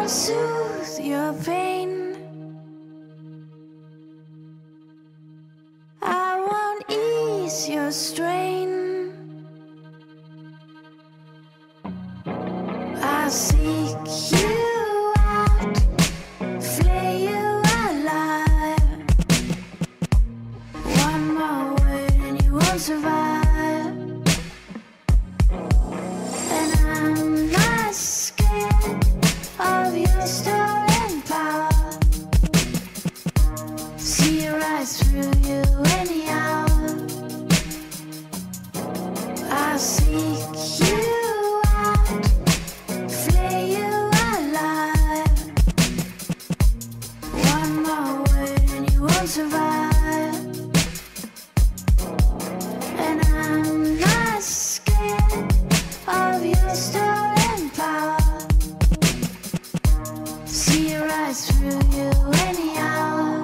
soothe your pain. I won't ease your strain. I'll seek you out, flay you alive. One more word and you won't survive. And I'm not scared of your stolen power. See right through you anyhow. I'll seek you out, flay you alive. One more word and you won't survive. And I'm not scared of your stolen power. See right through you anyhow.